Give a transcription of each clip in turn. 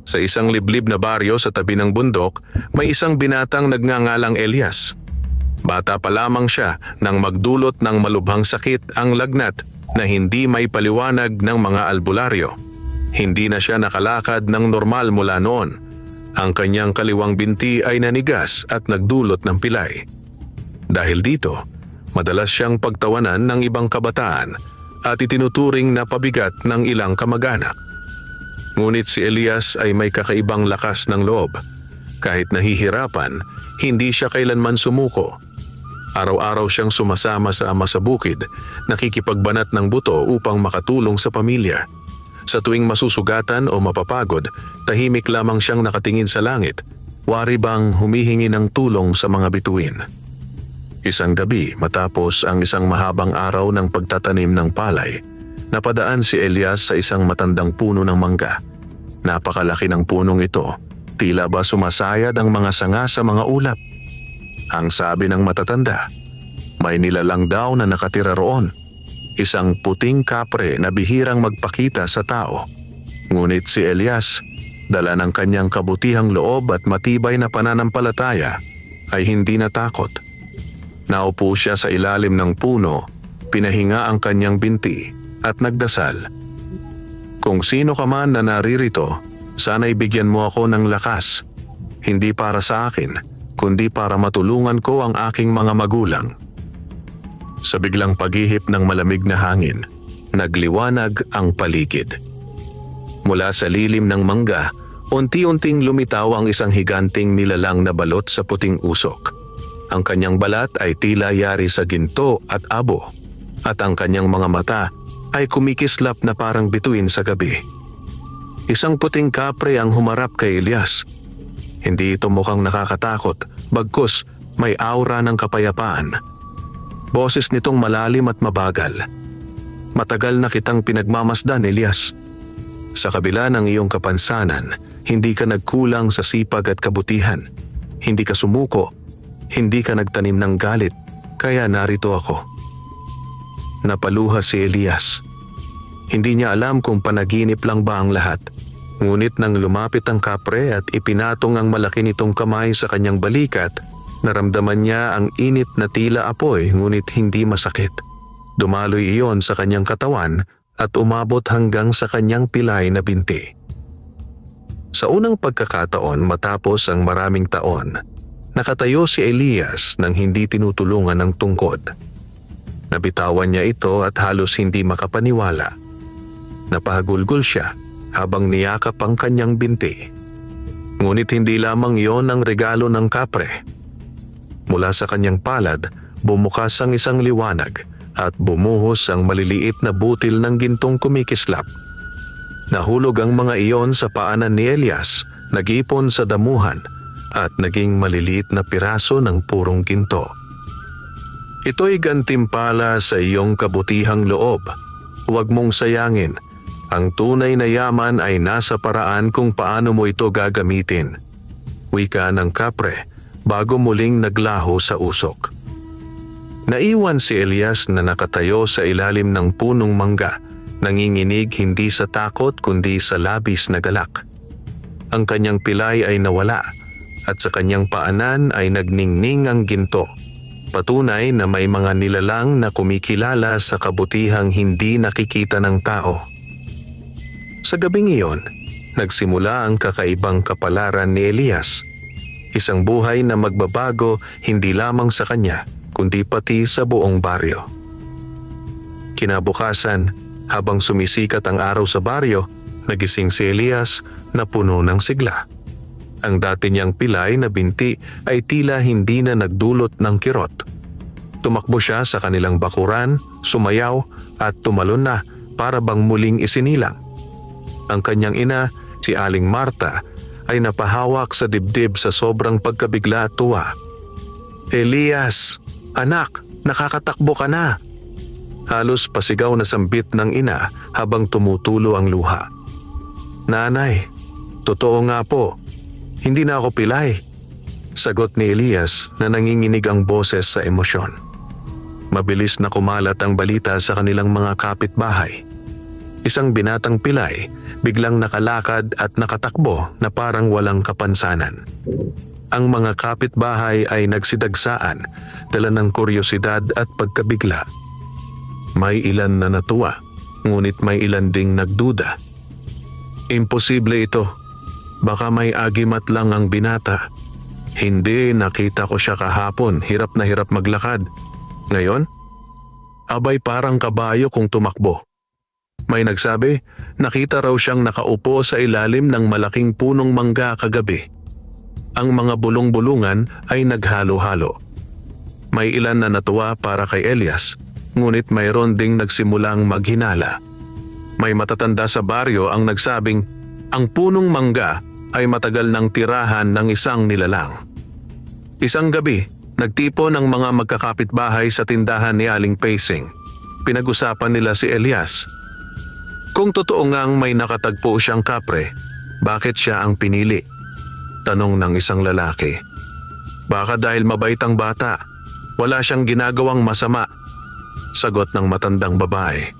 Sa isang liblib na baryo sa tabi ng bundok, may isang binatang nagngangalang Elias. Bata pa lamang siya nang magdulot ng malubhang sakit ang lagnat na hindi may paliwanag ng mga albularyo. Hindi na siya nakalakad ng normal mula noon. Ang kanyang kaliwang binti ay nanigas at nagdulot ng pilay. Dahil dito, madalas siyang pagtawanan ng ibang kabataan at itinuturing na pabigat ng ilang kamag-anak. Ngunit si Elias ay may kakaibang lakas ng loob. Kahit nahihirapan, hindi siya kailanman sumuko. Araw-araw siyang sumasama sa ama sa bukid, nakikipagbanat ng buto upang makatulong sa pamilya. Sa tuwing masusugatan o mapapagod, tahimik lamang siyang nakatingin sa langit, wari bang humihingi ng tulong sa mga bituin. Isang gabi matapos ang isang mahabang araw ng pagtatanim ng palay, napadaan si Elias sa isang matandang puno ng mangga. Napakalaki ng punong ito, tila ba sumasayad ang mga sanga sa mga ulap. Ang sabi ng matatanda, may nilalang daw na nakatira roon, isang puting kapre na bihirang magpakita sa tao. Ngunit si Elias, dala ng kanyang kabutihang loob at matibay na pananampalataya, ay hindi natakot. Naupo siya sa ilalim ng puno, pinahinga ang kanyang binti at nagdasal. Kung sino ka man na naririto, sana'y bigyan mo ako ng lakas, hindi para sa akin, kundi para matulungan ko ang aking mga magulang. Sa biglang paghihip ng malamig na hangin, nagliwanag ang paligid. Mula sa lilim ng mangga, unti-unting lumitaw ang isang higanting nilalang na balot sa puting usok. Ang kanyang balat ay tila yari sa ginto at abo, at ang kanyang mga mata ay kumikislap na parang bituin sa gabi. Isang puting kapre ang humarap kay Elias. Hindi ito mukhang nakakatakot, bagkus may aura ng kapayapaan. Boses nitong malalim at mabagal. Matagal na kitang pinagmamasdan, Elias. Sa kabila ng iyong kapansanan, hindi ka nagkulang sa sipag at kabutihan. Hindi ka sumuko, hindi ka nagtanim ng galit, kaya narito ako. Napaluha si Elias. Hindi niya alam kung panaginip lang ba ang lahat. Ngunit nang lumapit ang kapre at ipinatong ang malaki nitong kamay sa kanyang balikat, naramdaman niya ang init na tila apoy ngunit hindi masakit. Dumaloy iyon sa kanyang katawan at umabot hanggang sa kanyang pilay na binti. Sa unang pagkakataon matapos ang maraming taon, nakatayo si Elias nang hindi tinutulungan ng tungkod. Nabitawan niya ito at halos hindi makapaniwala. Napahagulgol siya habang niyakap ang kanyang binti. Ngunit hindi lamang iyon ang regalo ng kapre. Mula sa kanyang palad, bumukas ang isang liwanag at bumuhos ang maliliit na butil ng gintong kumikislap. Nahulog ang mga iyon sa paanan ni Elias, nag-ipon sa damuhan at naging maliliit na piraso ng purong ginto. Ito'y gantimpala sa iyong kabutihang loob. Huwag mong sayangin. Ang tunay na yaman ay nasa paraan kung paano mo ito gagamitin. Wika ng kapre bago muling naglaho sa usok. Naiwan si Elias na nakatayo sa ilalim ng punong mangga, nanginginig hindi sa takot kundi sa labis na galak. Ang kanyang pilay ay nawala at sa kanyang paanan ay nagningning ang ginto. Patunay na may mga nilalang na kumikilala sa kabutihang hindi nakikita ng tao. Sa gabing iyon, nagsimula ang kakaibang kapalaran ni Elias. Isang buhay na magbabago hindi lamang sa kanya, kundi pati sa buong baryo. Kinabukasan, habang sumisikat ang araw sa baryo, nagising si Elias na puno ng sigla. Ang dati niyang pilay na binti ay tila hindi na nagdulot ng kirot. Tumakbo siya sa kanilang bakuran, sumayaw at tumalon na para bang muling isinilang. Ang kanyang ina, si Aling Marta, ay napahawak sa dibdib sa sobrang pagkabigla at tuwa. "Elias, anak, nakakatakbo ka na!" Halos pasigaw na sambit ng ina habang tumutulo ang luha. "Nanay, totoo nga po. Hindi na ako pilay," sagot ni Elias na nanginginig ang boses sa emosyon. Mabilis na kumalat ang balita sa kanilang mga kapitbahay. Isang binatang pilay biglang nakalakad at nakatakbo na parang walang kapansanan. Ang mga kapitbahay ay nagsidagsaan, dala ng kuryosidad at pagkabigla. May ilan na natuwa, ngunit may ilan ding nagduda. Imposible ito. Baka may agimat lang ang binata. Hindi, nakita ko siya kahapon, hirap na hirap maglakad. Ngayon, abay parang kabayo kung tumakbo. May nagsabi, nakita raw siyang nakaupo sa ilalim ng malaking punong mangga kagabi. Ang mga bulong-bulungan ay naghalo-halo. May ilan na natuwa para kay Elias, ngunit mayroon ding nagsimulang maghinala. May matatanda sa baryo ang nagsabing, ang punong mangga ay matagal ng tirahan ng isang nilalang. Isang gabi, nagtipon ang mga magkakapitbahay sa tindahan ni Aling Pacing. Pinag-usapan nila si Elias. Kung totoo ngang may nakatagpo siyang kapre, bakit siya ang pinili? Tanong ng isang lalaki. Baka dahil mabait ang bata, wala siyang ginagawang masama. Sagot ng matandang babae.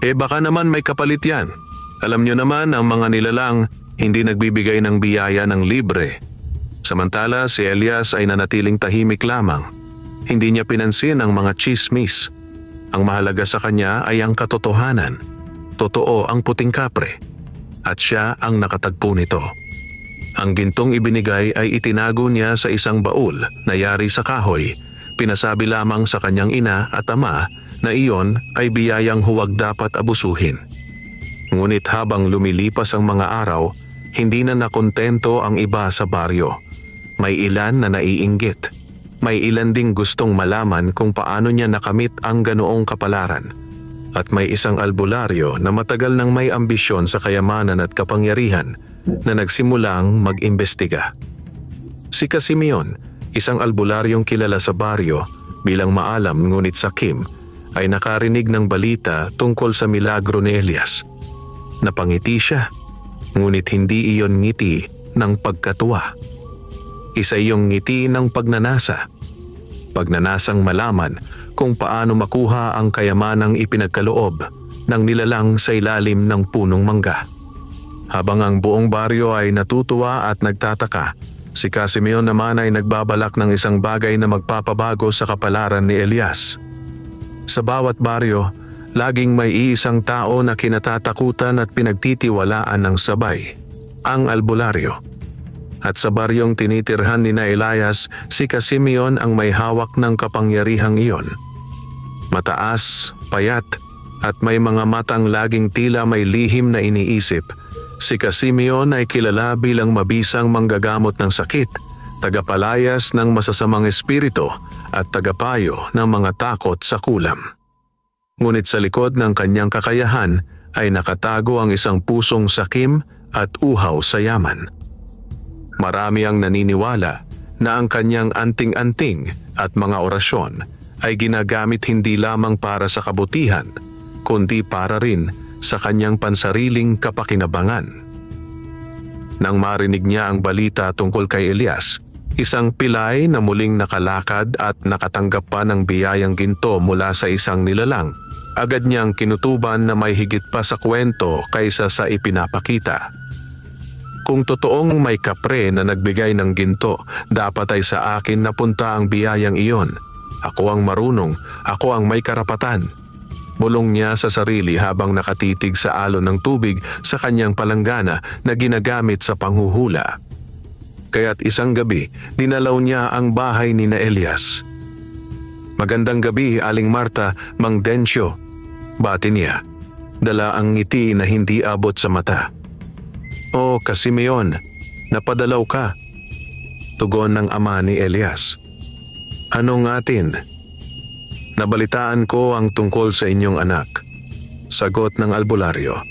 Baka naman may kapalit yan. Alam niyo naman ang mga nilalang hindi nagbibigay ng biyaya ng libre. Samantala si Elias ay nanatiling tahimik lamang. Hindi niya pinansin ang mga chismis. Ang mahalaga sa kanya ay ang katotohanan. Totoo ang puting kapre. At siya ang nakatagpo nito. Ang gintong ibinigay ay itinago niya sa isang baul na yari sa kahoy. Pinasabi lamang sa kanyang ina at ama na iyon ay biyayang huwag dapat abusuhin. Ngunit habang lumilipas ang mga araw, hindi na nakontento ang iba sa baryo. May ilan na naiinggit. May ilan ding gustong malaman kung paano niya nakamit ang ganoong kapalaran. At may isang albularyo na matagal nang may ambisyon sa kayamanan at kapangyarihan na nagsimulang mag-imbestiga. Si Casimion, isang albularyong kilala sa baryo bilang maalam ngunit sakim, ay nakarinig ng balita tungkol sa milagro ni Elias. Napangiti siya, ngunit hindi iyon ngiti ng pagkatuwa. Isa iyong ngiti ng pagnanasa. Pagnanasang malaman kung paano makuha ang kayamanang ipinagkaloob ng nilalang sa ilalim ng punong mangga. Habang ang buong baryo ay natutuwa at nagtataka, si Casimion naman ay nagbabalak ng isang bagay na magpapabago sa kapalaran ni Elias. Sa bawat baryo, laging may iisang tao na kinatatakutan at pinagtitiwalaan ng sabay, ang albularyo. At sa baryong tinitirhan ni na Elias, si Casimion ang may hawak ng kapangyarihang iyon. Mataas, payat, at may mga matang laging tila may lihim na iniisip, si Casimion ay kilala bilang mabisang manggagamot ng sakit, tagapalayas ng masasamang espiritu at tagapayo ng mga takot sa kulam. Ngunit sa likod ng kanyang kakayahan ay nakatago ang isang pusong sakim at uhaw sa yaman. Marami ang naniniwala na ang kanyang anting-anting at mga orasyon ay ginagamit hindi lamang para sa kabutihan, kundi para rin sa kanyang pansariling kapakinabangan. Nang marinig niya ang balita tungkol kay Elias, isang pilay na muling nakalakad at nakatanggap pa ng biyayang ginto mula sa isang nilalang, agad niyang kinutuban na may higit pa sa kwento kaysa sa ipinapakita. Kung totoong may kapre na nagbigay ng ginto, dapat ay sa akin napunta ang biyayang iyon. Ako ang marunong, ako ang may karapatan. Bulong niya sa sarili habang nakatitig sa alon ng tubig sa kanyang palanggana na ginagamit sa panghuhula. Kaya't isang gabi, dinalaw niya ang bahay ni na Elias. Magandang gabi, Aling Marta, Mang Dencio. Bati niya. Dala ang ngiti na hindi abot sa mata. O Casimion, napadalaw ka. Tugon ng ama ni Elias. Anong atin? Nabalitaan ko ang tungkol sa inyong anak. Sagot ng albularyo.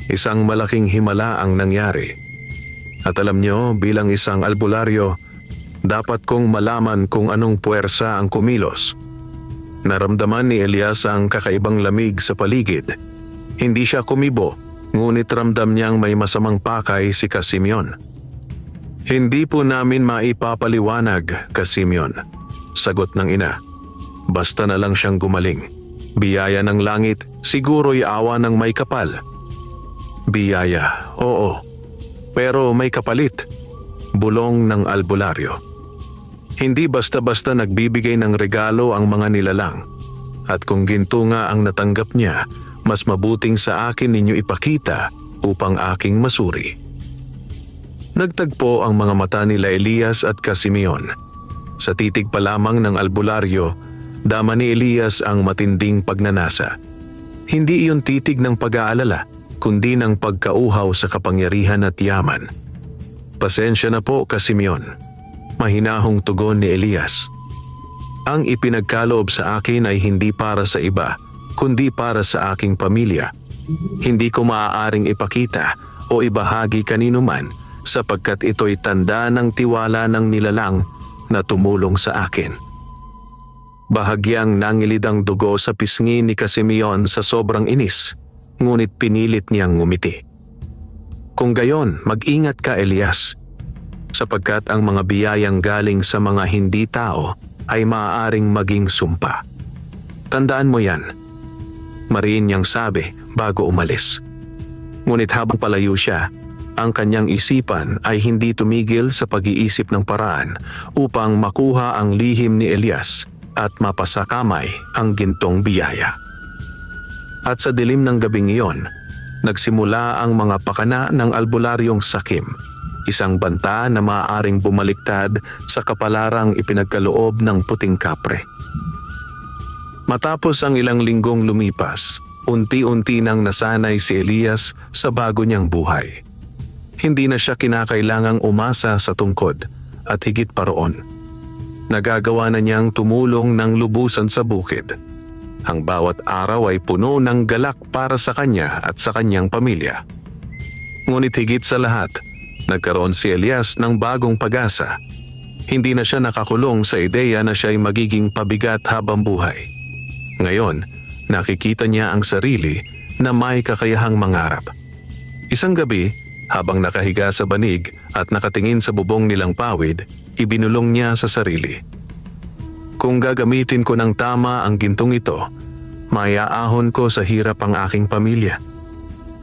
Isang malaking himala ang nangyari. At alam nyo, bilang isang albularyo, dapat kong malaman kung anong puwersa ang kumilos. Naramdaman ni Elias ang kakaibang lamig sa paligid. Hindi siya kumibo, ngunit ramdam niyang may masamang pakay si Casimion. Hindi po namin maipapaliwanag, Casimion, sagot ng ina. Basta na lang siyang gumaling. Biyaya ng langit, siguro'y awa ng may kapal. Biyaya, oo. Pero may kapalit. Bulong ng albularyo. Hindi basta-basta nagbibigay ng regalo ang mga nilalang. At kung ginto nga ang natanggap niya, mas mabuting sa akin ninyo ipakita upang aking masuri. Nagtagpo ang mga mata nila Elias at Simeon. Sa titig pa lamang ng albularyo, dama ni Elias ang matinding pagnanasa. Hindi iyon titig ng pag-aalala, kundi ng pagkauhaw sa kapangyarihan at yaman. Pasensya na po, Simeon. Mahinahong tugon ni Elias. Ang ipinagkaloob sa akin ay hindi para sa iba, kundi para sa aking pamilya. Hindi ko maaaring ipakita o ibahagi kanino man sapagkat ito'y tanda ng tiwala ng nilalang na tumulong sa akin. Bahagyang nangilid ang dugo sa pisngi ni Simeon sa sobrang inis, ngunit pinilit niyang ngumiti. Kung gayon, mag-ingat ka, Elias, sapagkat ang mga biyayang galing sa mga hindi tao ay maaaring maging sumpa. Tandaan mo yan. Mariin niyang sabi bago umalis. Ngunit habang palayo siya, ang kanyang isipan ay hindi tumigil sa pag-iisip ng paraan upang makuha ang lihim ni Elias at mapasakamay ang gintong biyaya. At sa dilim ng gabing iyon, nagsimula ang mga pakana ng albularyong sakim, isang banta na maaaring bumaliktad sa kapalarang ipinagkaloob ng puting kapre. Matapos ang ilang linggong lumipas, unti-unti nang nasanay si Elias sa bago niyang buhay. Hindi na siya kinakailangang umasa sa tungkod at higit pa roon. Nagagawa na niyang tumulong ng lubusan sa bukid. Ang bawat araw ay puno ng galak para sa kanya at sa kanyang pamilya. Ngunit higit sa lahat, nagkaroon si Elias ng bagong pag-asa. Hindi na siya nakakulong sa ideya na siya ay magiging pabigat habang buhay. Ngayon, nakikita niya ang sarili na may kakayahang mangarap. Isang gabi, habang nakahiga sa banig at nakatingin sa bubong nilang pawid, ibinulong niya sa sarili. Kung gagamitin ko ng tama ang gintong ito, maiaahon ko sa hirap ang aking pamilya.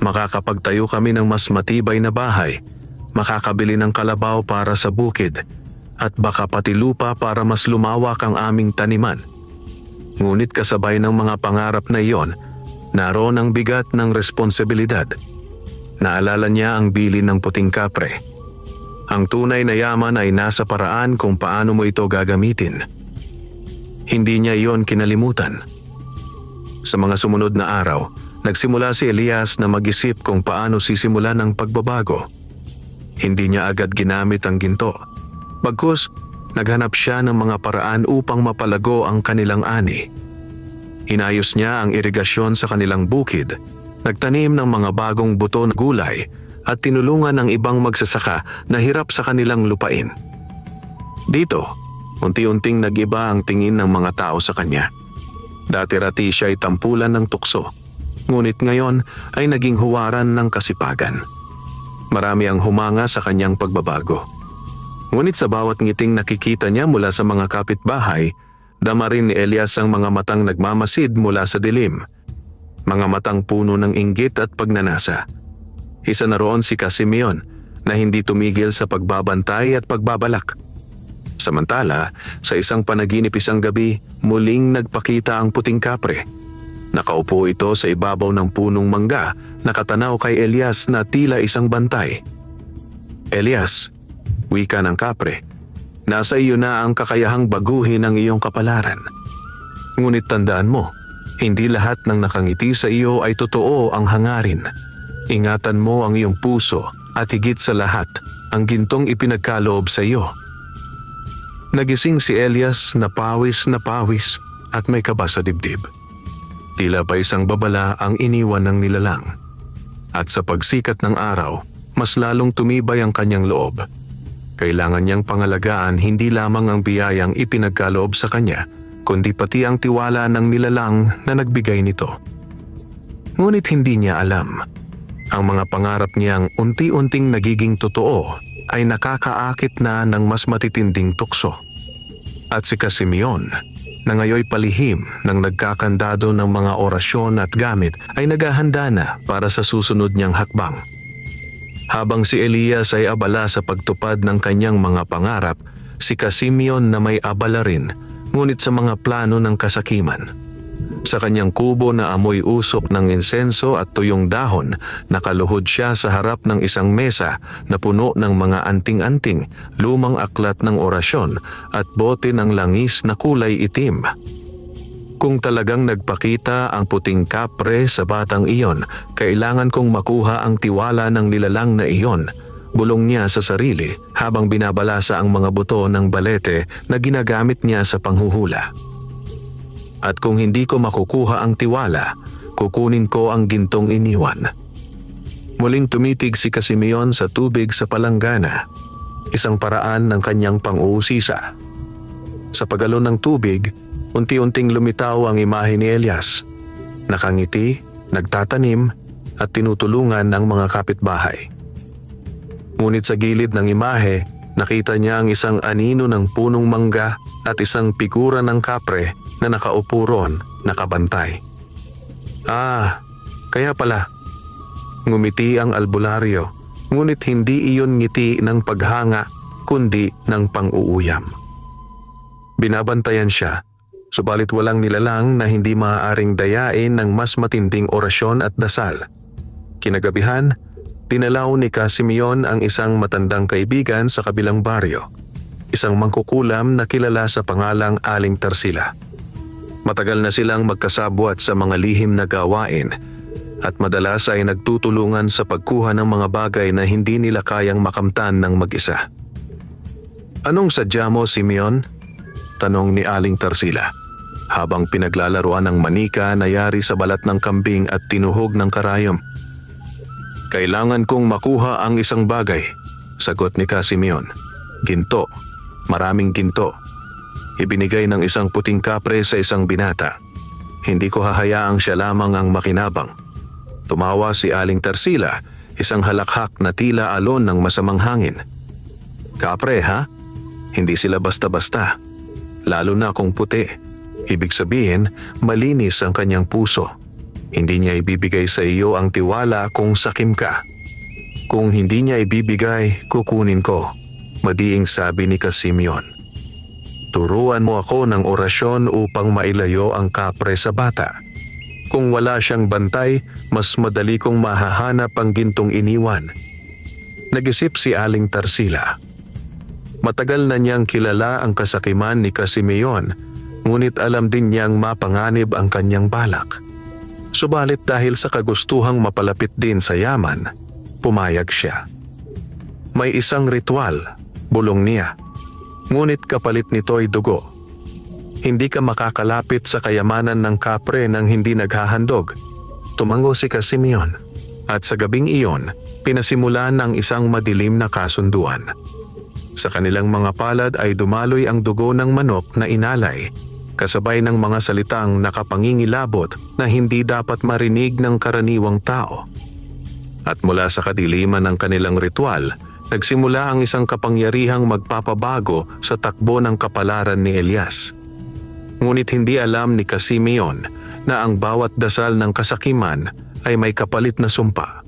Makakapagtayo kami ng mas matibay na bahay, makakabili ng kalabaw para sa bukid, at baka pati lupa para mas lumawak ang aming taniman. Ngunit kasabay ng mga pangarap na iyon, naroon ang bigat ng responsibilidad. Naalala niya ang bilin ng puting kapre. Ang tunay na yaman ay nasa paraan kung paano mo ito gagamitin. Hindi niya iyon kinalimutan. Sa mga sumunod na araw, nagsimula si Elias na mag-isip kung paano sisimulan ang pagbabago. Hindi niya agad ginamit ang ginto. Bagkus, naghanap siya ng mga paraan upang mapalago ang kanilang ani. Inayos niya ang irigasyon sa kanilang bukid, nagtanim ng mga bagong buto na gulay at tinulungan ang ibang magsasaka na hirap sa kanilang lupain. Dito, unti-unting nag-iba ang tingin ng mga tao sa kanya. Dati-rati siya ay tampulan ng tukso, ngunit ngayon ay naging huwaran ng kasipagan. Marami ang humanga sa kanyang pagbabago. Ngunit sa bawat ngiting nakikita niya mula sa mga kapitbahay, dama rin ni Elias ang mga matang nagmamasid mula sa dilim. Mga matang puno ng inggit at pagnanasa. Isa na roon si Simeon na hindi tumigil sa pagbabantay at pagbabalak. Samantala, sa isang panaginip isang gabi, muling nagpakita ang puting kapre. Nakaupo ito sa ibabaw ng punong mangga, nakatanaw kay Elias na tila isang bantay. Elias, wika ng kapre, nasa iyo na ang kakayahang baguhin ang iyong kapalaran. Ngunit tandaan mo, hindi lahat ng nakangiti sa iyo ay totoo ang hangarin. Ingatan mo ang iyong puso at higit sa lahat, ang gintong ipinagkaloob sa iyo. Nagising si Elias na pawis at may kaba sa dibdib. Tila pa isang babala ang iniwan ng nilalang. At sa pagsikat ng araw, mas lalong tumibay ang kanyang loob. Kailangan niyang pangalagaan hindi lamang ang biyayang ipinagkaloob sa kanya, kundi pati ang tiwala ng nilalang na nagbigay nito. Ngunit hindi niya alam, ang mga pangarap niyang unti-unting nagiging totoo ay nakakaakit na ng mas matitinding tukso. At si Simeon, na ngayoy palihim ng nagkakandado ng mga orasyon at gamit ay naghahanda na para sa susunod niyang hakbang. Habang si Elias ay abala sa pagtupad ng kanyang mga pangarap, si Simeon na may abala rin, ngunit sa mga plano ng kasakiman. Sa kanyang kubo na amoy usok ng insenso at tuyong dahon, nakaluhod siya sa harap ng isang mesa na puno ng mga anting-anting, lumang aklat ng orasyon at bote ng langis na kulay itim. Kung talagang nagpakita ang puting kapre sa batang iyon, kailangan kong makuha ang tiwala ng nilalang na iyon, bulong niya sa sarili habang binabalasa ang mga buto ng balete na ginagamit niya sa panghuhula. At kung hindi ko makukuha ang tiwala, kukunin ko ang gintong iniwan. Muling tumitig si Simeon sa tubig sa palanggana, isang paraan ng kanyang pang-uusisa. Sa pagalon ng tubig, unti-unting lumitaw ang imahe ni Elias. Nakangiti, nagtatanim at tinutulungan ang mga kapitbahay. Ngunit sa gilid ng imahe, nakita niya ang isang anino ng punong mangga at isang figura ng kapre na nakaupo ron, nakabantay. Kaya pala. Ngumiti ang albularyo, ngunit hindi iyon ngiti ng paghanga, kundi ng pang-uuyam. Binabantayan siya, subalit walang nilalang na hindi maaaring dayain ng mas matinding orasyon at dasal. Kinagabihan, dinalaw ni Simeon ang isang matandang kaibigan sa kabilang baryo, isang mangkukulam na kilala sa pangalang Aling Tarsila. Matagal na silang magkasabwat sa mga lihim na gawain at madalas ay nagtutulungan sa pagkuha ng mga bagay na hindi nila kayang makamtan ng mag-isa. "Anong sadya mo, Simeon?" tanong ni Aling Tarsila, habang pinaglalaruan ng manika na yari sa balat ng kambing at tinuhog ng karayom. "Kailangan kong makuha ang isang bagay," sagot ni Simeon. "Ginto, maraming ginto. Ibinigay ng isang puting kapre sa isang binata. Hindi ko hahayaang siya lamang ang makinabang." Tumawa si Aling Tarsila, isang halakhak na tila alon ng masamang hangin. "Kapre ha? Hindi sila basta-basta. Lalo na kung puti. Ibig sabihin, malinis ang kanyang puso. Hindi niya ibibigay sa iyo ang tiwala kung sakim ka. Kung hindi niya ibibigay, kukunin ko," madiing sabi ni Simeon. "Turuan mo ako ng orasyon upang mailayo ang kapre sa bata. Kung wala siyang bantay, mas madali kong mahahanap ang gintong iniwan." Nag-isip si Aling Tarsila. Matagal na niyang kilala ang kasakiman ni Simeon, ngunit alam din niyang mapanganib ang kanyang balak. Subalit dahil sa kagustuhang mapalapit din sa yaman, pumayag siya. "May isang ritual," bulong niya. "Ngunit kapalit nito ay dugo. Hindi ka makakalapit sa kayamanan ng kapre nang hindi naghahandog," tumango si Simeon. At sa gabing iyon, pinasimulan ng isang madilim na kasunduan. Sa kanilang mga palad ay dumaloy ang dugo ng manok na inalay, kasabay ng mga salitang nakapangingilabot na hindi dapat marinig ng karaniwang tao. At mula sa kadiliman ng kanilang ritual, nagsimula ang isang kapangyarihang magpapabago sa takbo ng kapalaran ni Elias. Ngunit hindi alam ni Simeon na ang bawat dasal ng kasakiman ay may kapalit na sumpa.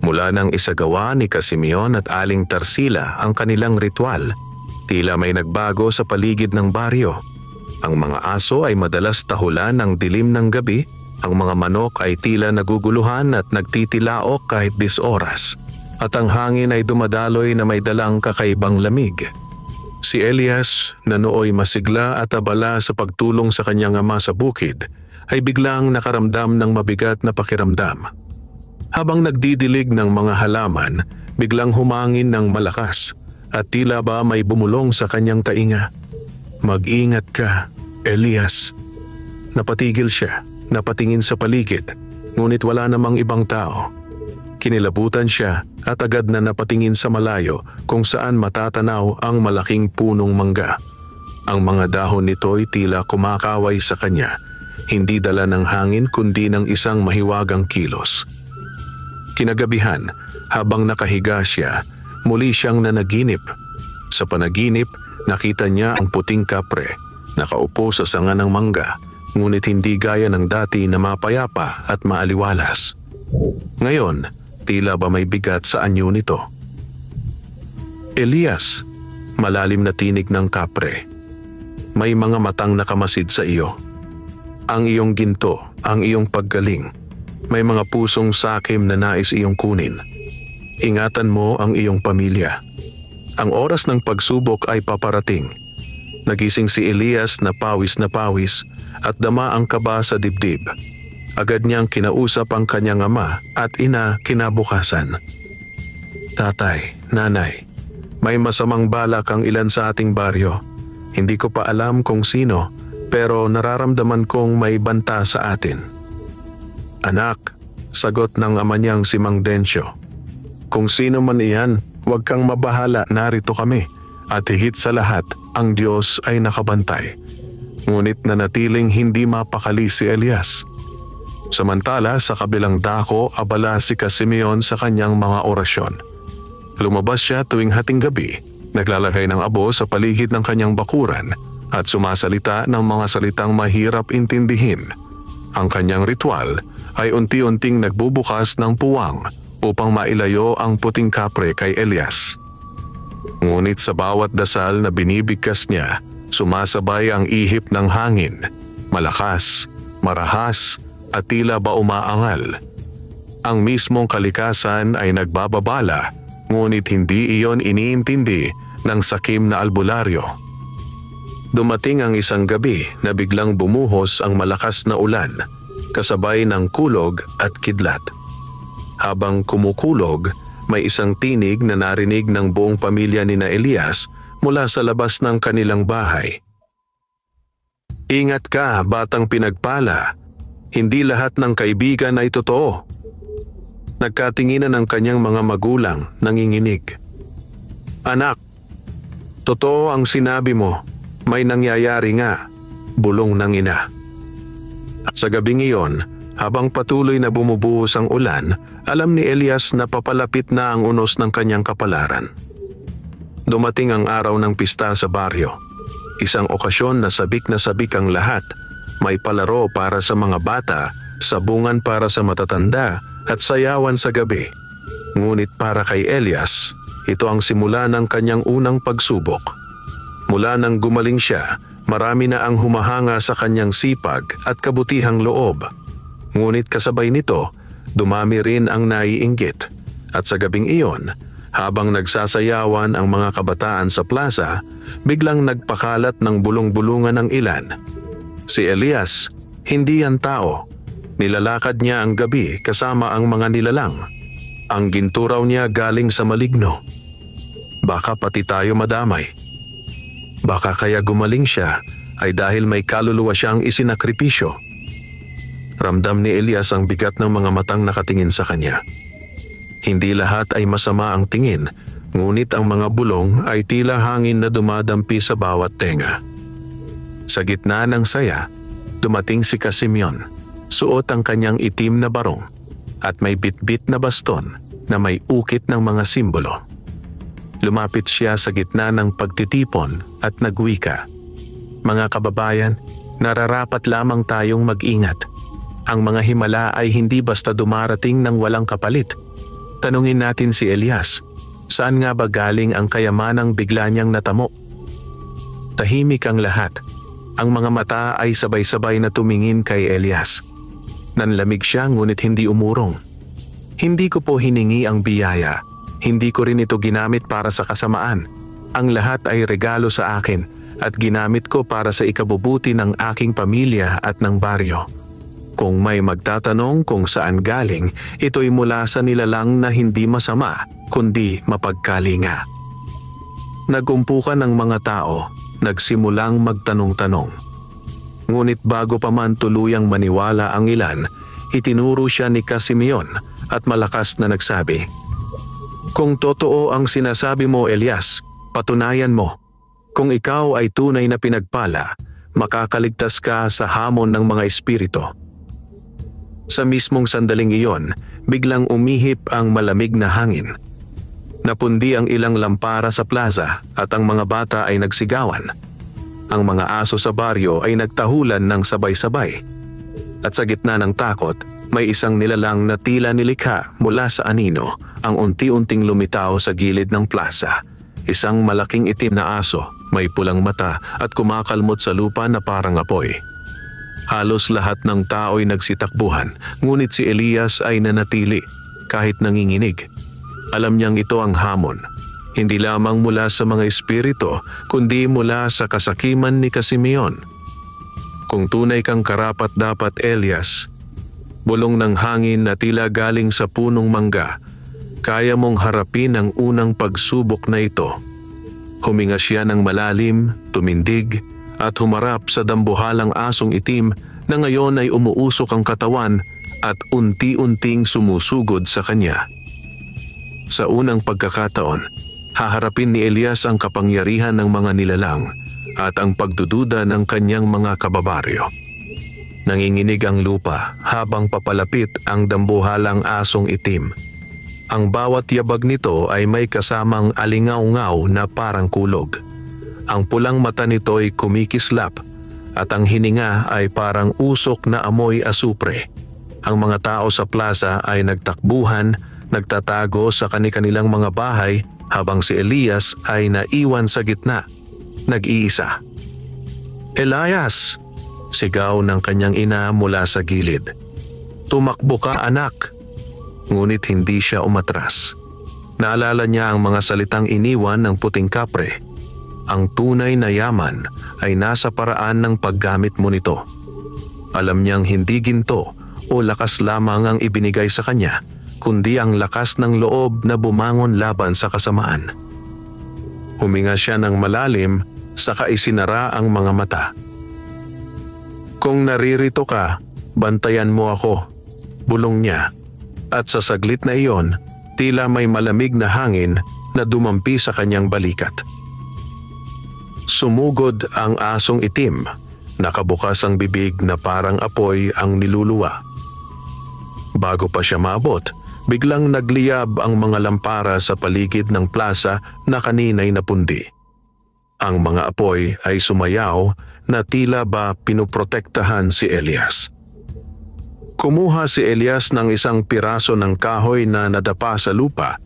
Mula nang isagawa ni Simeon at Aling Tarsila ang kanilang ritual, tila may nagbago sa paligid ng baryo. Ang mga aso ay madalas tahulan ng dilim ng gabi, ang mga manok ay tila naguguluhan at nagtitilaok kahit 10 oras. At ang hangin ay dumadaloy na may dalang kakaibang lamig. Si Elias, na nooy masigla at abala sa pagtulong sa kanyang ama sa bukid, ay biglang nakaramdam ng mabigat na pakiramdam. Habang nagdidilig ng mga halaman, biglang humangin ng malakas at tila ba may bumulong sa kanyang tainga. "Mag-ingat ka, Elias." Napatigil siya, napatingin sa paligid, ngunit wala namang ibang tao. Kinilabutan siya at agad na napatingin sa malayo kung saan matatanaw ang malaking punong mangga. Ang mga dahon nito'y tila kumakaway sa kanya, hindi dala ng hangin kundi ng isang mahiwagang kilos. Kinagabihan, habang nakahiga siya, muli siyang nanaginip. Sa panaginip, nakita niya ang puting kapre, Nakaupo sa sanga ng mangga, ngunit hindi gaya ng dati na mapayapa at maaliwalas. Ngayon, tila ba may bigat sa anyo nito. Elias, malalim na tinig ng kapre. May mga matang nakamasid sa iyo. Ang iyong ginto, ang iyong paggaling. May mga pusong sakim na nais iyong kunin. Ingatan mo ang iyong pamilya. Ang oras ng pagsubok ay paparating. Nagising si Elias na pawis at dama ang kaba sa dibdib. Agad niyang kinausap ang kanyang ama at ina kinabukasan. Tatay, nanay, may masamang balak ang ilan sa ating baryo. Hindi ko pa alam kung sino, pero nararamdaman kong may banta sa atin. Anak, sagot ng ama niyang si Mang Dencio. Kung sino man iyan, huwag kang mabahala, narito kami. At higit sa lahat, ang Diyos ay nakabantay. Ngunit nanatiling hindi mapakali si Elias. Samantala sa kabilang dako, abala si Simeon sa kanyang mga orasyon. Lumabas siya tuwing hating gabi, naglalagay ng abo sa paligid ng kanyang bakuran at sumasalita ng mga salitang mahirap intindihin. Ang kanyang ritual ay unti-unting nagbubukas ng puwang upang mailayo ang puting kapre kay Elias. Ngunit sa bawat dasal na binibigkas niya, sumasabay ang ihip ng hangin, malakas, marahas at tila ba umaangal. Ang mismong kalikasan ay nagbababala, ngunit hindi iyon iniintindi ng sakim na albularyo. Dumating ang isang gabi na biglang bumuhos ang malakas na ulan, kasabay ng kulog at kidlat. Habang kumukulog, may isang tinig na narinig ng buong pamilya ni Elias mula sa labas ng kanilang bahay. Ingat ka, batang pinagpala. Hindi lahat ng kaibigan ay totoo. Nagkatinginan ang kanyang mga magulang, nanginginig. Anak, totoo ang sinabi mo. May nangyayari nga, bulong ng ina. At sa gabing iyon, habang patuloy na bumubuhos ang ulan, alam ni Elias na papalapit na ang unos ng kanyang kapalaran. Dumating ang araw ng pista sa baryo. Isang okasyon na sabik ang lahat. May palaro para sa mga bata, sabungan para sa matatanda at sayawan sa gabi. Ngunit para kay Elias, ito ang simula ng kanyang unang pagsubok. Mula nang gumaling siya, marami na ang humahanga sa kanyang sipag at kabutihang loob. Ngunit kasabay nito, dumami rin ang naiinggit. At sa gabing iyon, habang nagsasayawan ang mga kabataan sa plaza, biglang nagpakalat ng bulong-bulungan ng ilan. Si Elias, hindi yan tao. Nilalakad niya ang gabi kasama ang mga nilalang. Ang ginto raw niya galing sa maligno. Baka pati tayo madamay. Baka kaya gumaling siya ay dahil may kaluluwa siyang isinakripisyo. Ramdam ni Elias ang bigat ng mga matang nakatingin sa kanya. Hindi lahat ay masama ang tingin, ngunit ang mga bulong ay tila hangin na dumadampi sa bawat tenga. Sa gitna ng saya, dumating si Simeon. Suot ang kanyang itim na barong at may bitbit na baston na may ukit ng mga simbolo. Lumapit siya sa gitna ng pagtitipon at nagwika. Mga kababayan, nararapat lamang tayong mag-ingat. Ang mga himala ay hindi basta dumarating ng walang kapalit. Tanungin natin si Elias, saan nga ba galing ang kayamanang bigla niyang natamo? Tahimik ang lahat. Ang mga mata ay sabay-sabay na tumingin kay Elias. Nanlamig siya ngunit hindi umurong. Hindi ko po hiningi ang biyaya. Hindi ko rin ito ginamit para sa kasamaan. Ang lahat ay regalo sa akin at ginamit ko para sa ikabubuti ng aking pamilya at ng baryo. Kung may magtatanong kung saan galing, ito'y mula sa nilalang na hindi masama, kundi mapagkalinga. Nagumpukan ng mga tao, nagsimulang magtanong-tanong. Ngunit bago pa man tuluyang maniwala ang ilan, itinuro siya ni Simeon at malakas na nagsabi, "Kung totoo ang sinasabi mo, Elias, patunayan mo. Kung ikaw ay tunay na pinagpala, makakaligtas ka sa hamon ng mga espiritu." Sa mismong sandaling iyon, biglang umihip ang malamig na hangin. Napundi ang ilang lampara sa plaza at ang mga bata ay nagsigawan. Ang mga aso sa baryo ay nagtahulan ng sabay-sabay. At sa gitna ng takot, may isang nilalang na tila nilikha mula sa anino ang unti-unting lumitaw sa gilid ng plaza. Isang malaking itim na aso, may pulang mata at kumakalmot sa lupa na parang apoy. Halos lahat ng tao'y nagsitakbuhan, ngunit si Elias ay nanatili kahit nanginginig. Alam niyang ito ang hamon, hindi lamang mula sa mga espiritu, kundi mula sa kasakiman ni Simeon. Kung tunay kang karapat-dapat, Elias, bulong ng hangin na tila galing sa punong mangga, kaya mong harapin ang unang pagsubok na ito. Huminga siya ng malalim, tumindig, at humarap sa dambuhalang asong itim na ngayon ay umuusok ang katawan at unti-unting sumusugod sa kanya. Sa unang pagkakataon, haharapin ni Elias ang kapangyarihan ng mga nilalang at ang pagdududa ng kanyang mga kababaryo. Nanginginig ang lupa habang papalapit ang dambuhalang asong itim. Ang bawat yabag nito ay may kasamang alingaw-ngaw na parang kulog. Ang pulang mata nito'y kumikislap at ang hininga ay parang usok na amoy asupre. Ang mga tao sa plaza ay nagtakbuhan, nagtatago sa kani-kanilang mga bahay habang si Elias ay naiwan sa gitna, nag-iisa. "Elias!" sigaw ng kanyang ina mula sa gilid. "Tumakbo ka, anak!" Ngunit hindi siya umatras. Naalala niya ang mga salitang iniwan ng puting kapre. Ang tunay na yaman ay nasa paraan ng paggamit mo nito. Alam niyang hindi ginto o lakas lamang ang ibinigay sa kanya, kundi ang lakas ng loob na bumangon laban sa kasamaan. Huminga siya ng malalim, saka isinara ang mga mata. "Kung naririto ka, bantayan mo ako," bulong niya. At sa saglit na iyon, tila may malamig na hangin na dumampi sa kanyang balikat. Sumugod ang asong itim, nakabukas ang bibig na parang apoy ang niluluwa. Bago pa siya maabot, biglang nagliyab ang mga lampara sa paligid ng plaza na kaninay napundi. Ang mga apoy ay sumayaw na tila ba pinoprotektahan si Elias. Kumuha si Elias ng isang piraso ng kahoy na nadapa sa lupa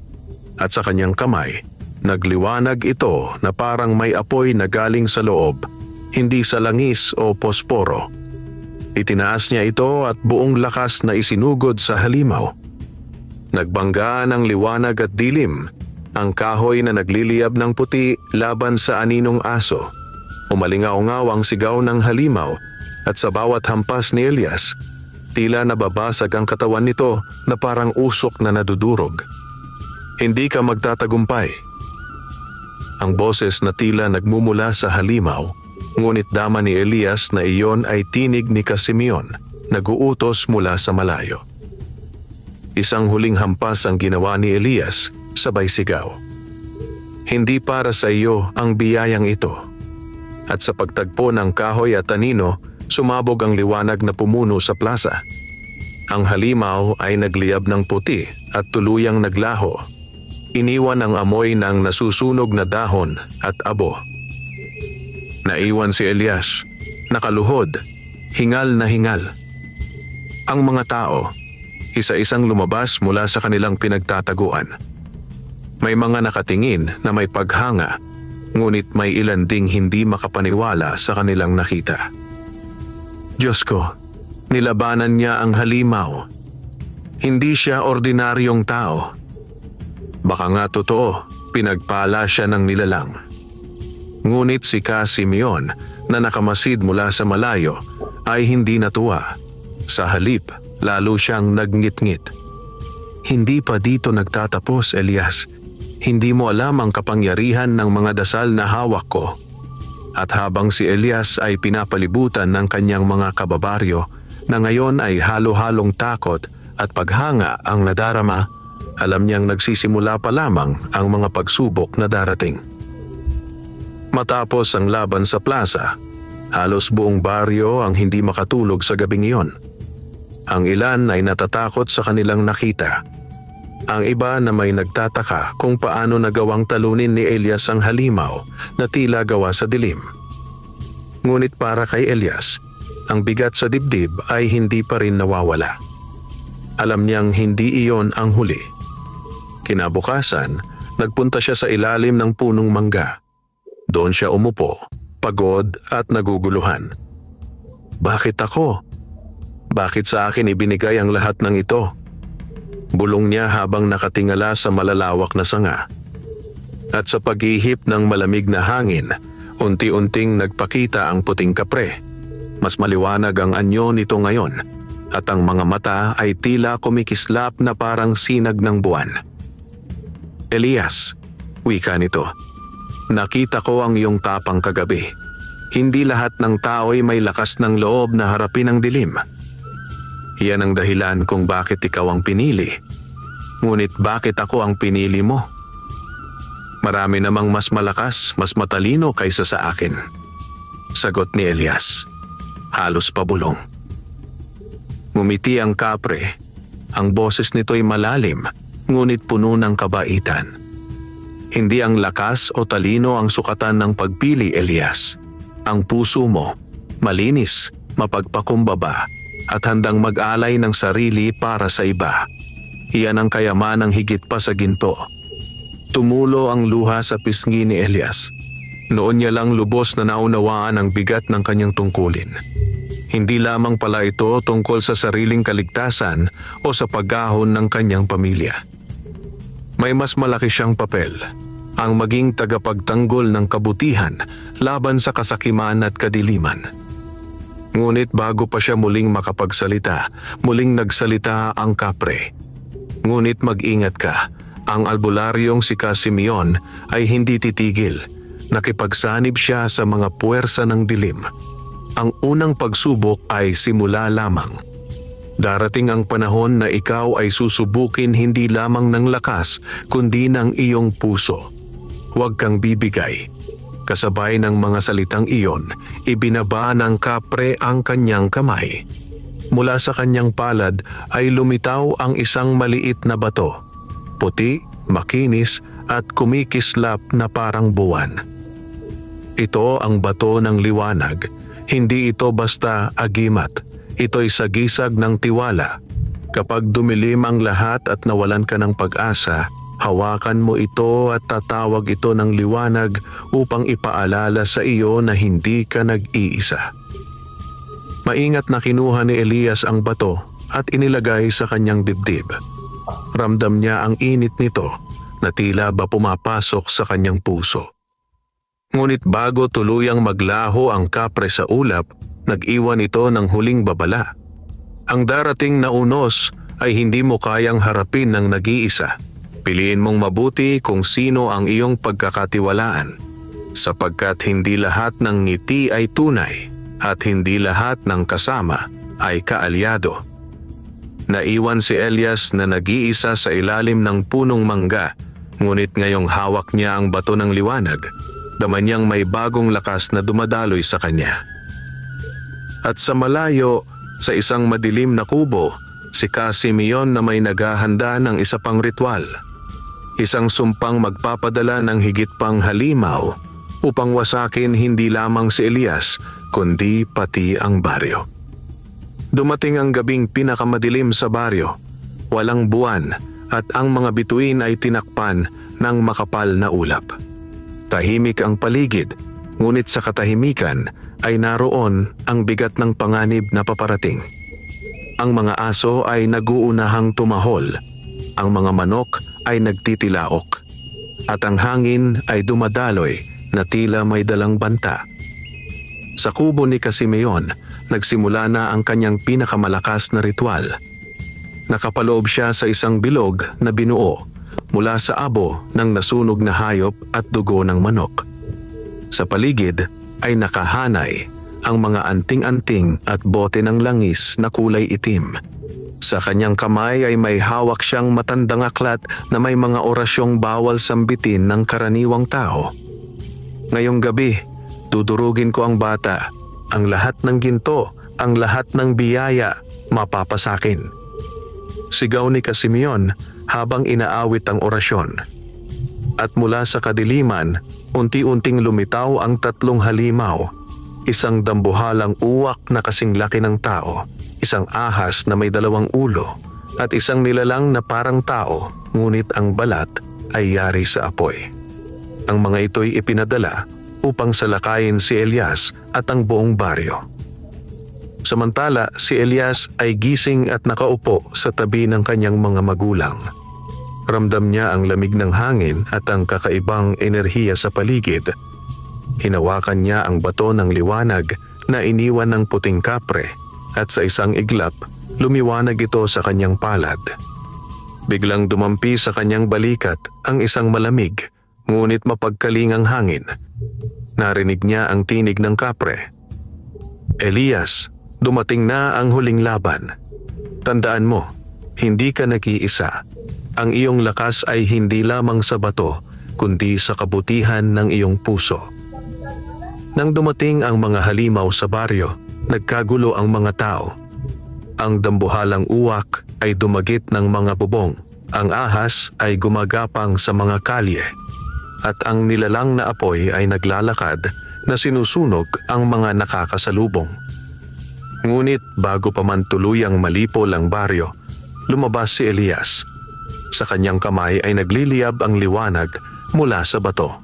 at sa kanyang kamay, nagliwanag ito na parang may apoy na galing sa loob, hindi sa langis o posporo. Itinaas niya ito at buong lakas na isinugod sa halimaw. Nagbangga ng liwanag at dilim, ang kahoy na nagliliyab ng puti laban sa aninong aso. Umalingaw-ngaw ang sigaw ng halimaw at sa bawat hampas ni Elias, tila nababasag ang katawan nito na parang usok na nadudurog. "Hindi ka magtatagumpay." Ang boses na tila nagmumula sa halimaw, ngunit dama ni Elias na iyon ay tinig ni Simeon, nag-uutos mula sa malayo. Isang huling hampas ang ginawa ni Elias, sabay sigaw. "Hindi para sa iyo ang biyayang ito." At sa pagtagpo ng kahoy at anino, sumabog ang liwanag na pumuno sa plaza. Ang halimaw ay nagliyab ng puti at tuluyang naglaho. Iniwan ang amoy ng nasusunog na dahon at abo. Naiwan si Elias, nakaluhod, hingal na hingal. Ang mga tao, isa-isang lumabas mula sa kanilang pinagtataguan. May mga nakatingin na may paghanga, ngunit may ilan ding hindi makapaniwala sa kanilang nakita. Diyos ko, nilabanan niya ang halimaw. Hindi siya ordinaryong tao. Baka nga totoo, pinagpala siya ng nilalang. Ngunit si Simeon na nakamasid mula sa malayo ay hindi natuwa. Sa halip, lalo siyang nagngit-ngit. "Hindi pa dito nagtatapos, Elias. Hindi mo alam ang kapangyarihan ng mga dasal na hawak ko." At habang si Elias ay pinapalibutan ng kanyang mga kababaryo na ngayon ay halo-halong takot at paghanga ang nadarama, alam niyang nagsisimula pa lamang ang mga pagsubok na darating. Matapos ang laban sa plaza, halos buong baryo ang hindi makatulog sa gabing iyon. Ang ilan ay natatakot sa kanilang nakita. Ang iba na may nagtataka kung paano nagawang talunin ni Elias ang halimaw na tila gawa sa dilim. Ngunit para kay Elias, ang bigat sa dibdib ay hindi pa rin nawawala. Alam niyang hindi iyon ang huli. Kinabukasan, nagpunta siya sa ilalim ng punong mangga. Doon siya umupo, pagod at naguguluhan. Bakit ako? Bakit sa akin ibinigay ang lahat ng ito? Bulong niya habang nakatingala sa malalawak na sanga. At sa paghihip ng malamig na hangin, unti-unting nagpakita ang puting kapre. Mas maliwanag ang anyo nito ngayon at ang mga mata ay tila kumikislap na parang sinag ng buwan. Elias, wika nito. Nakita ko ang iyong tapang kagabi. Hindi lahat ng tao'y may lakas ng loob na harapin ang dilim. Yan ang dahilan kung bakit ikaw ang pinili. Ngunit bakit ako ang pinili mo? Marami namang mas malakas, mas matalino kaysa sa akin. Sagot ni Elias. Halos pabulong. Ngumiti ang kapre. Ang boses nito'y malalim, ngunit puno ng kabaitan. Hindi ang lakas o talino ang sukatan ng pagpili, Elias. Ang puso mo, malinis, mapagpakumbaba, at handang mag-alay ng sarili para sa iba. Iyan ang kayamanang higit pa sa ginto. Tumulo ang luha sa pisngi ni Elias. Noon niya lang lubos na naunawaan ang bigat ng kanyang tungkulin. Hindi lamang pala ito tungkol sa sariling kaligtasan o sa pag-ahon ng kanyang pamilya. May mas malaki siyang papel, ang maging tagapagtanggol ng kabutihan laban sa kasakiman at kadiliman. Ngunit bago pa siya muling makapagsalita, muling nagsalita ang kapre. Ngunit mag-ingat ka, ang albularyong si Simeon ay hindi titigil. Nakipagsanib siya sa mga puwersa ng dilim. Ang unang pagsubok ay simula lamang. Darating ang panahon na ikaw ay susubukin hindi lamang ng lakas, kundi ng iyong puso. Huwag kang bibigay. Kasabay ng mga salitang iyon, ibinaba ng kapre ang kanyang kamay. Mula sa kanyang palad ay lumitaw ang isang maliit na bato. Puti, makinis at kumikislap na parang buwan. Ito ang bato ng liwanag. Hindi ito basta agimat. Ito'y sagisag ng tiwala. Kapag dumilim ang lahat at nawalan ka ng pag-asa, hawakan mo ito at tatawag ito ng liwanag upang ipaalala sa iyo na hindi ka nag-iisa. Maingat na kinuha ni Elias ang bato at inilagay sa kanyang dibdib. Ramdam niya ang init nito na tila ba pumapasok sa kanyang puso. Ngunit bago tuluyang maglaho ang kapre sa ulap, nag-iwan ito ng huling babala. Ang darating na unos ay hindi mo kayang harapin ng nag-iisa. Piliin mong mabuti kung sino ang iyong pagkakatiwalaan, sapagkat hindi lahat ng ngiti ay tunay at hindi lahat ng kasama ay kaalyado. Naiwan si Elias na nag-iisa sa ilalim ng punong mangga, ngunit ngayong hawak niya ang bato ng liwanag, dama niyang may bagong lakas na dumadaloy sa kanya. At sa malayo, sa isang madilim na kubo, si Simeon na may naghahanda ng isa pang ritual. Isang sumpang magpapadala ng higit pang halimaw upang wasakin hindi lamang si Elias, kundi pati ang baryo. Dumating ang gabing pinakamadilim sa baryo. Walang buwan at ang mga bituin ay tinakpan ng makapal na ulap. Tahimik ang paligid, ngunit sa katahimikan ay naroon ang bigat ng panganib na paparating. Ang mga aso ay naguunahang tumahol, ang mga manok ay nagtitilaok, at ang hangin ay dumadaloy na tila may dalang banta. Sa kubo ni Simeon, nagsimula na ang kanyang pinakamalakas na ritual. Nakapaloob siya sa isang bilog na binuo mula sa abo ng nasunog na hayop at dugo ng manok. Sa paligid ay nakahanay ang mga anting-anting at bote ng langis na kulay itim. Sa kanyang kamay ay may hawak siyang matandang aklat na may mga orasyong bawal sambitin ng karaniwang tao. Ngayong gabi, dudurugin ko ang bata, ang lahat ng ginto, ang lahat ng biyaya, mapapasakin. Sigaw ni Simeon habang inaawit ang orasyon. At mula sa kadiliman, unti-unting lumitaw ang tatlong halimaw. isang dambuhalang uwak na kasing laki ng tao, isang ahas na may 2 ulo, at isang nilalang na parang tao, ngunit ang balat ay yari sa apoy. Ang mga ito'y ipinadala upang salakayin si Elias at ang buong baryo. Samantala, si Elias ay gising at nakaupo sa tabi ng kanyang mga magulang. Ramdam niya ang lamig ng hangin at ang kakaibang enerhiya sa paligid. Hinawakan niya ang bato ng liwanag na iniwan ng puting kapre at sa isang iglap, lumiwanag ito sa kanyang palad. Biglang dumampi sa kanyang balikat ang isang malamig, ngunit mapagkalingang hangin. Narinig niya ang tinig ng kapre. Elias, dumating na ang huling laban. Tandaan mo, hindi ka nag-iisa. Ang iyong lakas ay hindi lamang sa bato, kundi sa kabutihan ng iyong puso. Nang dumating ang mga halimaw sa baryo, nagkagulo ang mga tao. Ang dambuhalang uwak ay dumagit ng mga bubong. Ang ahas ay gumagapang sa mga kalye. At ang nilalang na apoy ay naglalakad na sinusunog ang mga nakakasalubong. Ngunit bago pa man tuluyang malipol ang baryo, lumabas si Elias. Sa kanyang kamay ay nagliliyab ang liwanag mula sa bato.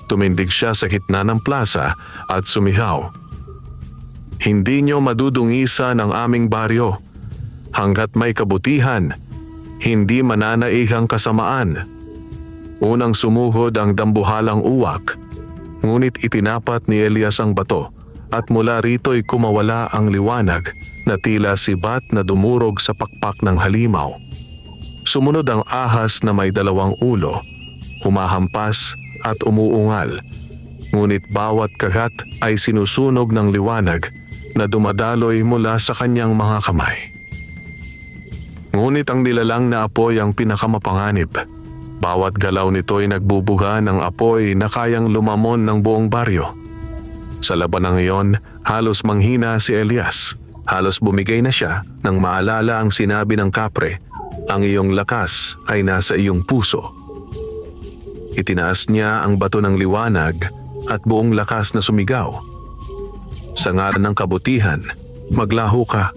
Tumindig siya sa gitna ng plaza at sumihaw. Hindi niyo madudungisan ang aming baryo. Hanggat may kabutihan, hindi mananaihang kasamaan. Unang sumuhod ang dambuhalang uwak, ngunit itinapat ni Elias ang bato at mula rito'y kumawala ang liwanag na tila sibat na dumurog sa pakpak ng halimaw. Sumunod ang ahas na may 2 ulo, humahampas at umuungal, ngunit bawat kagat ay sinusunog ng liwanag na dumadaloy mula sa kanyang mga kamay. Ngunit ang nilalang na apoy ang pinakamapanganib. Bawat galaw nito ay nagbubuga ng apoy na kayang lumamon ng buong baryo. Sa labanang iyon, halos manghina si Elias. Halos bumigay na siya nang maalala ang sinabi ng kapre, ang iyong lakas ay nasa iyong puso. Itinaas niya ang bato ng liwanag at buong lakas na sumigaw. Sa ngalan ng kabutihan, maglaho ka.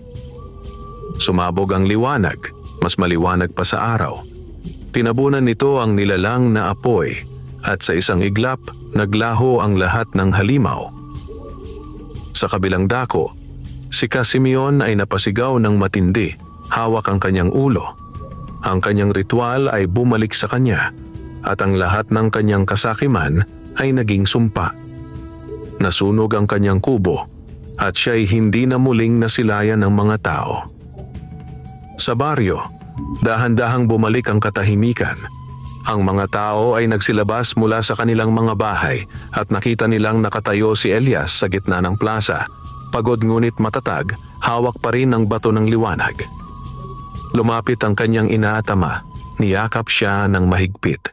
Sumabog ang liwanag, mas maliwanag pa sa araw. Tinabunan nito ang nilalang na apoy at sa isang iglap, naglaho ang lahat ng halimaw. Sa kabilang dako, si Simeon ay napasigaw ng matindi, hawak ang kanyang ulo. Ang kanyang ritual ay bumalik sa kanya at ang lahat ng kanyang kasakiman ay naging sumpa. Nasunog ang kanyang kubo at siya'y hindi na muling nasilayan ng mga tao. Sa baryo, dahan-dahang bumalik ang katahimikan. Ang mga tao ay nagsilabas mula sa kanilang mga bahay at nakita nilang nakatayo si Elias sa gitna ng plaza. Pagod ngunit matatag, hawak pa rin ang bato ng liwanag. Lumapit ang kanyang inaatama, niyakap siya ng mahigpit.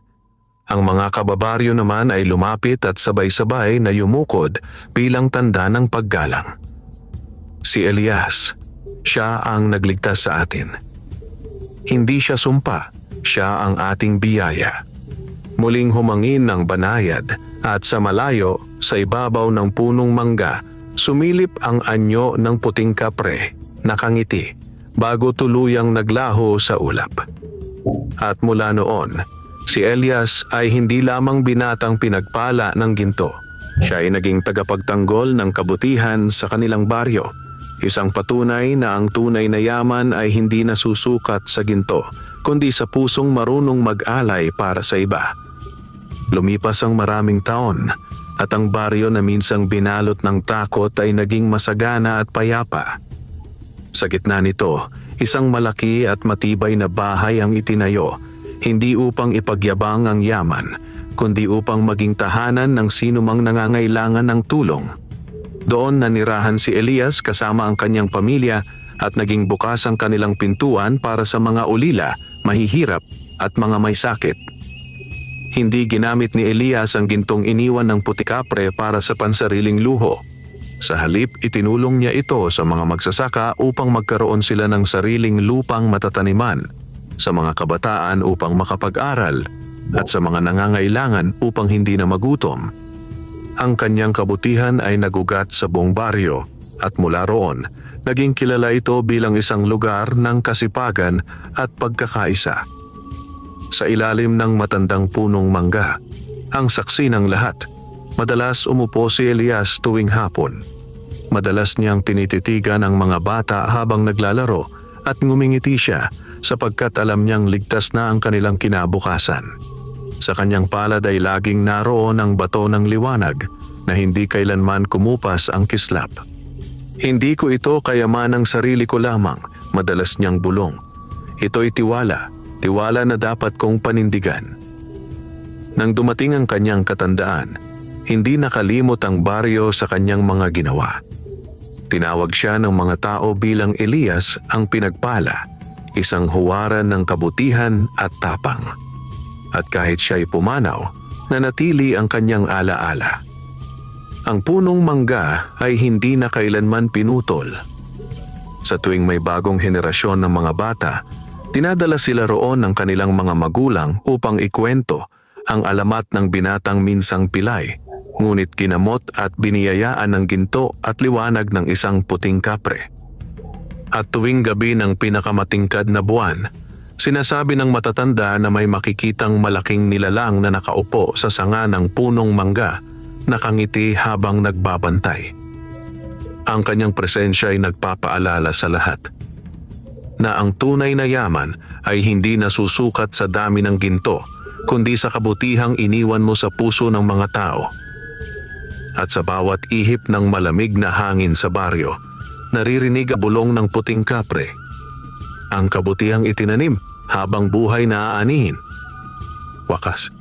Ang mga kababaryo naman ay lumapit at sabay-sabay na yumukod bilang tanda ng paggalang. Si Elias, siya ang nagligtas sa atin. Hindi siya sumpa, siya ang ating biyaya. Muling humangin ng banayad at sa malayo sa ibabaw ng punong mangga, sumilip ang anyo ng puting kapre, nakangiti, bago tuluyang naglaho sa ulap. At mula noon, si Elias ay hindi lamang binatang pinagpala ng ginto. Siya ay naging tagapagtanggol ng kabutihan sa kanilang baryo. Isang patunay na ang tunay na yaman ay hindi nasusukat sa ginto, kundi sa pusong marunong mag-alay para sa iba. Lumipas ang maraming taon at ang baryo na minsang binalot ng takot ay naging masagana at payapa. Sa gitna nito, isang malaki at matibay na bahay ang itinayo, hindi upang ipagyabang ang yaman, kundi upang maging tahanan ng sinumang nangangailangan ng tulong. Doon nanirahan si Elias kasama ang kanyang pamilya at naging bukas ang kanilang pintuan para sa mga ulila, mahihirap at mga may sakit. Hindi ginamit ni Elias ang gintong iniwan ng putikapre para sa pansariling luho. Sa halip, itinulong niya ito sa mga magsasaka upang magkaroon sila ng sariling lupang matataniman, sa mga kabataan upang makapag-aral, at sa mga nangangailangan upang hindi na magutom. ang kanyang kabutihan ay nagugat sa buong baryo at mula roon, naging kilala ito bilang isang lugar ng kasipagan at pagkakaisa. Sa ilalim ng matandang punong mangga, ang saksi ng lahat, madalas umupo si Elias tuwing hapon. Madalas niyang tinititigan ang mga bata habang naglalaro at ngumingiti siya sapagkat alam niyang ligtas na ang kanilang kinabukasan. Sa kanyang palad ay laging naroon ang bato ng liwanag na hindi kailanman kumupas ang kislap. Hindi ko ito kayaman ng sarili ko lamang, madalas niyang bulong. Ito'y tiwala na dapat kong panindigan. Nang dumating ang kanyang katandaan, hindi nakalimot ang baryo sa kanyang mga ginawa. Tinawag siya ng mga tao bilang Elias ang pinagpala, isang huwaran ng kabutihan at tapang. At kahit siya'y pumanaw, nanatili ang kanyang alaala. Ang punong mangga ay hindi na kailanman pinutol. Sa tuwing may bagong henerasyon ng mga bata, tinadala sila roon ng kanilang mga magulang upang ikwento ang alamat ng binatang minsang pilay, ngunit kinamot at biniyayaan ng ginto at liwanag ng isang puting kapre. At tuwing gabi ng pinakamatingkad na buwan, sinasabi ng matatanda na may makikitang malaking nilalang na nakaupo sa sanga ng punong mangga, nakangiti habang nagbabantay. Ang kanyang presensya ay nagpapaalala sa lahat na ang tunay na yaman ay hindi nasusukat sa dami ng ginto, kundi sa kabutihang iniwan mo sa puso ng mga tao. At sa bawat ihip ng malamig na hangin sa baryo, naririnig ang bulong ng puting kapre. Ang kabutihang itinanim habang buhay na aanihin. Wakas,